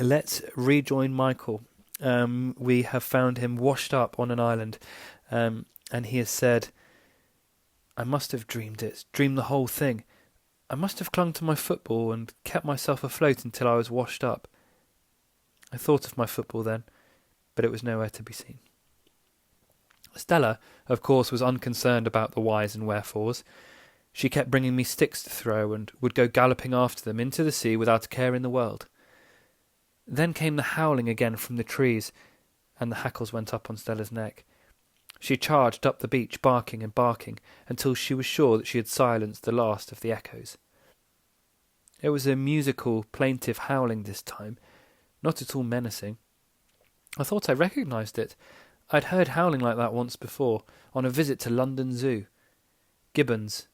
Let's rejoin Michael. We have found him washed up on an island, and he has said, I must have dreamed the whole thing. I must have clung to my football and kept myself afloat until I was washed up. I thought of my football then, but it was nowhere to be seen. Stella, of course, was unconcerned about the whys and wherefores. She kept bringing me sticks to throw and would go galloping after them into the sea without a care in the world. Then came the howling again from the trees, and the hackles went up on Stella's neck. She charged up the beach, barking and barking, until she was sure that she had silenced the last of the echoes. It was a musical, plaintive howling this time, not at all menacing. I thought I recognised it. I'd heard howling like that once before, on a visit to London Zoo. Gibbons.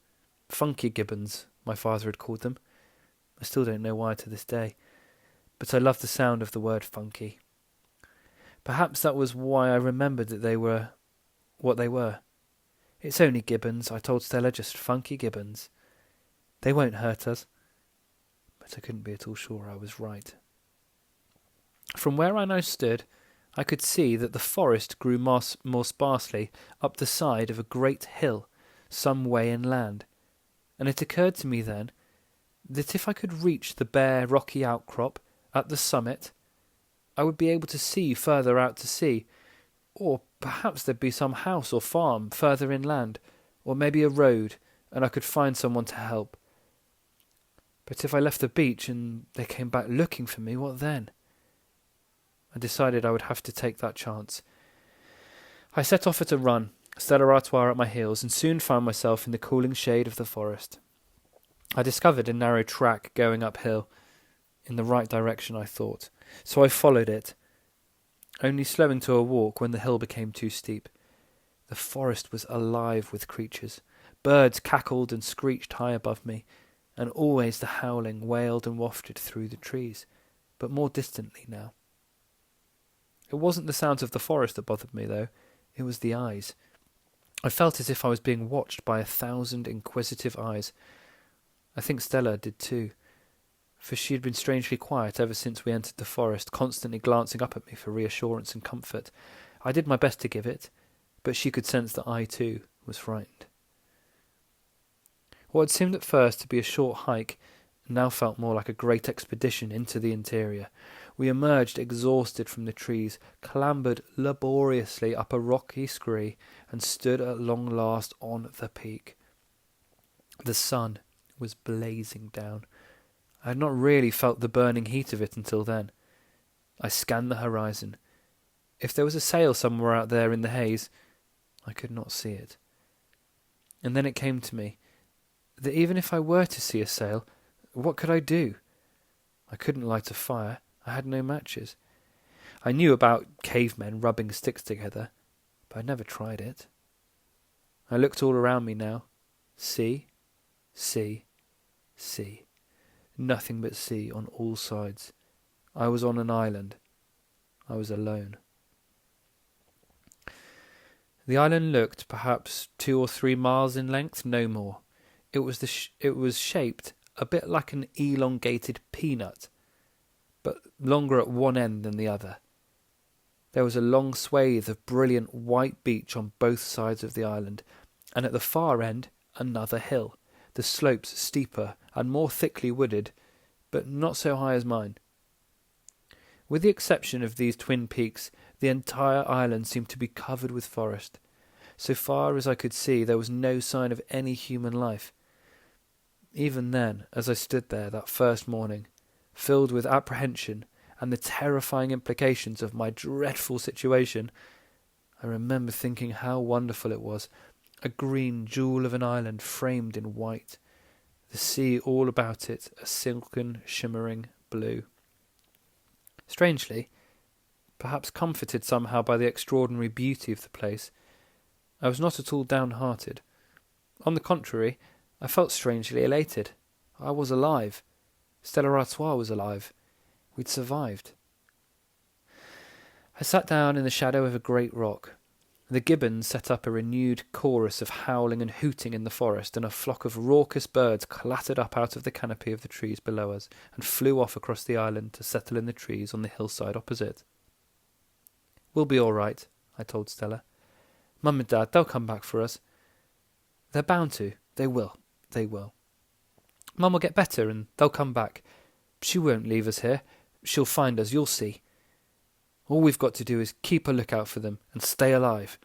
Funky gibbons, my father had called them. I still don't know why to this day, but I loved the sound of the word funky. Perhaps that was why I remembered that they were what they were. It's only gibbons, I told Stella, just funky gibbons. They won't hurt us. But I couldn't be at all sure I was right. From where I now stood, I could see that the forest grew more sparsely up the side of a great hill, some way inland, and it occurred to me then that if I could reach the bare rocky outcrop at the summit, I would be able to see further out to sea, or perhaps there'd be some house or farm further inland, or maybe a road, and I could find someone to help. But if I left the beach and they came back looking for me, what then? I decided I would have to take that chance. I set off at a run, Stella Artois at my heels, and soon found myself in the cooling shade of the forest. I discovered a narrow track going uphill, in the right direction, I thought, so I followed it, only slowing to a walk when the hill became too steep. The forest was alive with creatures. Birds cackled and screeched high above me, and always the howling wailed and wafted through the trees, but more distantly now. It wasn't the sounds of the forest that bothered me, though. It was the eyes. I felt as if I was being watched by 1,000 inquisitive eyes. I think Stella did too, for she had been strangely quiet ever since we entered the forest, constantly glancing up at me for reassurance and comfort. I did my best to give it, but she could sense that I too was frightened. What had seemed at first to be a short hike now felt more like a great expedition into the interior. We emerged exhausted from the trees, clambered laboriously up a rocky scree, and stood at long last on the peak. The sun was blazing down. I had not really felt the burning heat of it until then. I scanned the horizon. If there was a sail somewhere out there in the haze, I could not see it. And then it came to me that even if I were to see a sail, what could I do? I couldn't light a fire. I had no matches. I knew about cavemen rubbing sticks together, but I'd never tried it. I looked all around me now. Sea, sea, sea. Nothing but sea on all sides. I was on an island. I was alone. The island looked perhaps 2 or 3 miles in length, no more. It was shaped a bit like an elongated peanut, but longer at one end than the other. There was a long swathe of brilliant white beach on both sides of the island, and at the far end another hill, the slopes steeper and more thickly wooded, but not so high as mine. With the exception of these twin peaks, the entire island seemed to be covered with forest. So far as I could see, there was no sign of any human life. Even then, as I stood there that first morning, filled with apprehension and the terrifying implications of my dreadful situation, I remember thinking how wonderful it was, a green jewel of an island framed in white, the sea all about it a silken, shimmering blue. Strangely, perhaps comforted somehow by the extraordinary beauty of the place, I was not at all downhearted. On the contrary, I felt strangely elated. I was alive. Stella Artois was alive. We'd survived. I sat down in the shadow of a great rock. The gibbons set up a renewed chorus of howling and hooting in the forest, and a flock of raucous birds clattered up out of the canopy of the trees below us and flew off across the island to settle in the trees on the hillside opposite. "We'll be all right," I told Stella. "Mum and Dad, they'll come back for us. They're bound to. They will. They will. Mum will get better and they'll come back. She won't leave us here. She'll find us, you'll see. All we've got to do is keep a lookout for them and stay alive.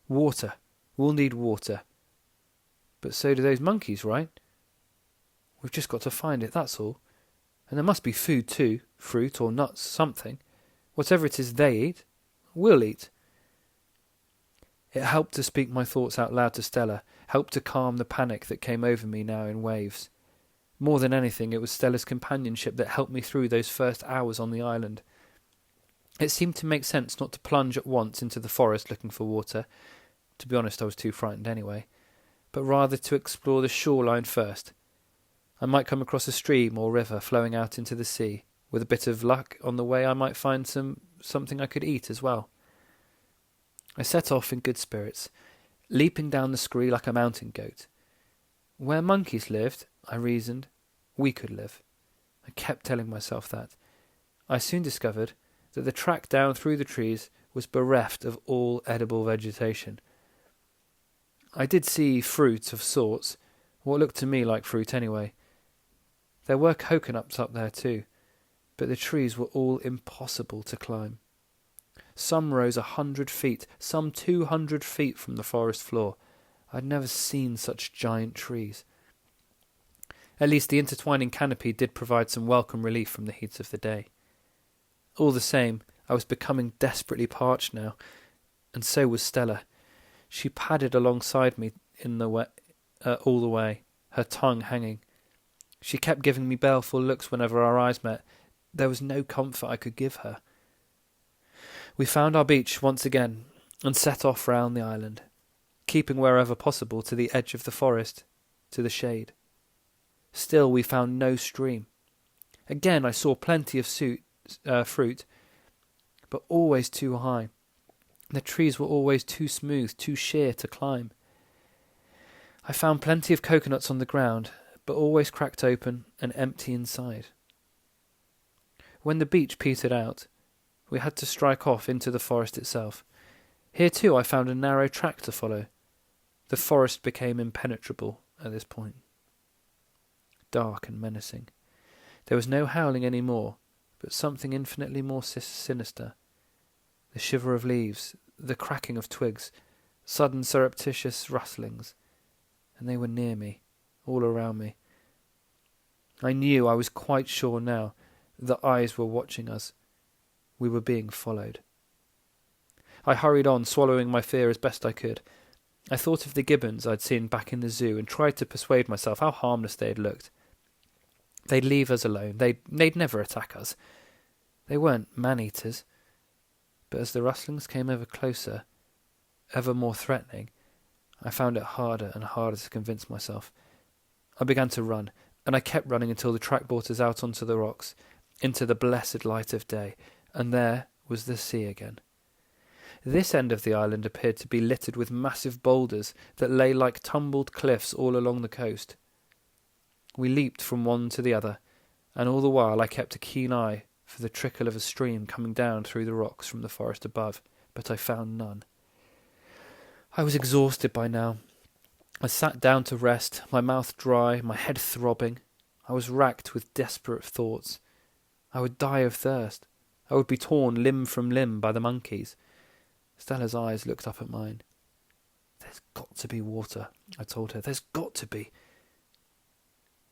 Water. We'll need water. But so do those monkeys, right? We've just got to find it, that's all. And there must be food too, fruit or nuts, something. Whatever it is they eat, we'll eat." It helped to speak my thoughts out loud to Stella, helped to calm the panic that came over me now in waves. More than anything, it was Stella's companionship that helped me through those first hours on the island. It seemed to make sense not to plunge at once into the forest looking for water. To be honest, I was too frightened anyway. But rather to explore the shoreline first. I might come across a stream or river flowing out into the sea. With a bit of luck on the way, I might find something I could eat as well. I set off in good spirits, leaping down the scree like a mountain goat. Where monkeys lived, I reasoned, we could live. I kept telling myself that. I soon discovered that the track down through the trees was bereft of all edible vegetation. I did see fruit of sorts, what looked to me like fruit anyway. There were coconuts up there too, but the trees were all impossible to climb. Some rose 100 feet, some 200 feet from the forest floor. I'd never seen such giant trees. At least the intertwining canopy did provide some welcome relief from the heat of the day. All the same, I was becoming desperately parched now, and so was Stella. She padded alongside me all the way, her tongue hanging. She kept giving me baleful looks whenever our eyes met. There was no comfort I could give her. We found our beach once again and set off round the island, keeping wherever possible to the edge of the forest, to the shade. Still we found no stream. Again I saw plenty of fruit, but always too high. The trees were always too smooth, too sheer to climb. I found plenty of coconuts on the ground, but always cracked open and empty inside. When the beach petered out, we had to strike off into the forest itself. Here too I found a narrow track to follow. The forest became impenetrable at this point. Dark and menacing. There was no howling any more, but something infinitely more sinister. The shiver of leaves, the cracking of twigs, sudden surreptitious rustlings, and they were near me, all around me. I knew, I was quite sure now, that eyes were watching us. We were being followed. I hurried on, swallowing my fear as best I could. I thought of the gibbons I'd seen back in the zoo and tried to persuade myself how harmless they had looked. They'd leave us alone. They'd never attack us. They weren't man-eaters. But as the rustlings came ever closer, ever more threatening, I found it harder and harder to convince myself. I began to run, and I kept running until the track brought us out onto the rocks, into the blessed light of day, and there was the sea again. This end of the island appeared to be littered with massive boulders that lay like tumbled cliffs all along the coast. We leaped from one to the other, and all the while I kept a keen eye for the trickle of a stream coming down through the rocks from the forest above, but I found none. I was exhausted by now. I sat down to rest, my mouth dry, my head throbbing. I was racked with desperate thoughts. I would die of thirst. I would be torn limb from limb by the monkeys. Stella's eyes looked up at mine. "There's got to be water," I told her. "There's got to be."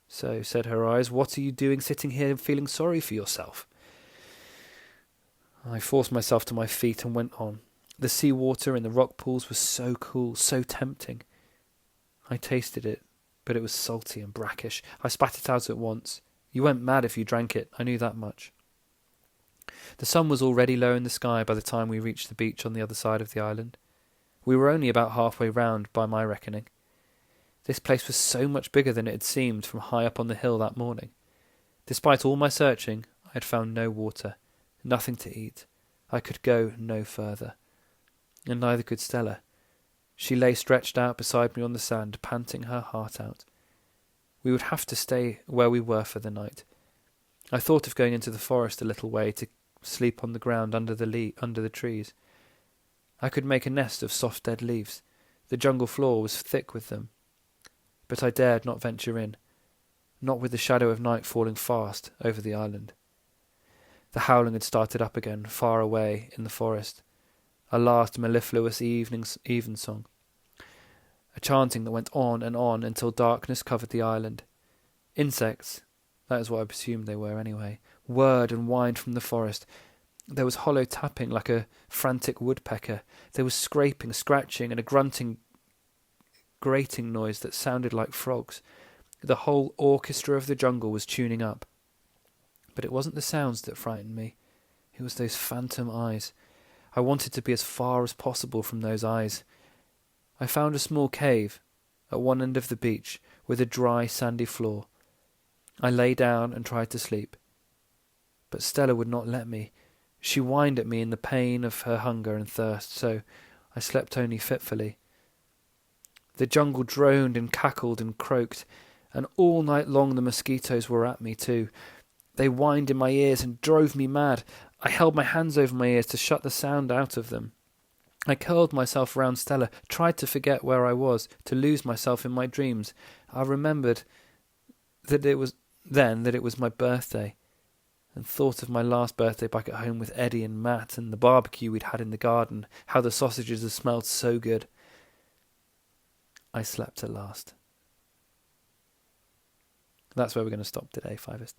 "So," said her eyes, "what are you doing sitting here feeling sorry for yourself?" I forced myself to my feet and went on. The sea water in the rock pools was so cool, so tempting. I tasted it, but it was salty and brackish. I spat it out at once. You went mad if you drank it, I knew that much. The sun was already low in the sky by the time we reached the beach on the other side of the island. We were only about halfway round, by my reckoning. This place was so much bigger than it had seemed from high up on the hill that morning. Despite all my searching, I had found no water, nothing to eat. I could go no further. and neither could Stella. She lay stretched out beside me on the sand, panting her heart out. We would have to stay where we were for the night. I thought of going into the forest a little way to sleep on the ground under the trees. I could make a nest of soft dead leaves. The jungle floor was thick with them. But I dared not venture in, not with the shadow of night falling fast over the island. The howling had started up again, far away in the forest, a last mellifluous evensong, a chanting that went on and on until darkness covered the island. Insects, that is what I presumed they were anyway, whirred and whined from the forest. There was hollow tapping like a frantic woodpecker. There was scraping, scratching, and a grunting, grating noise that sounded like frogs. The whole orchestra of the jungle was tuning up. But it wasn't the sounds that frightened me. It was those phantom eyes. I wanted to be as far as possible from those eyes. I found a small cave at one end of the beach with a dry, sandy floor. I lay down and tried to sleep. But Stella would not let me. She whined at me in the pain of her hunger and thirst, so I slept only fitfully. The jungle droned and cackled and croaked, and all night long the mosquitoes were at me too. They whined in my ears and drove me mad. I held my hands over my ears to shut the sound out of them. I curled myself round Stella, tried to forget where I was, to lose myself in my dreams. I remembered that it was my birthday, and thought of my last birthday back at home with Eddie and Matt and the barbecue we'd had in the garden, how the sausages had smelled so good. I slept at last. That's where we're going to stop today, 5ST.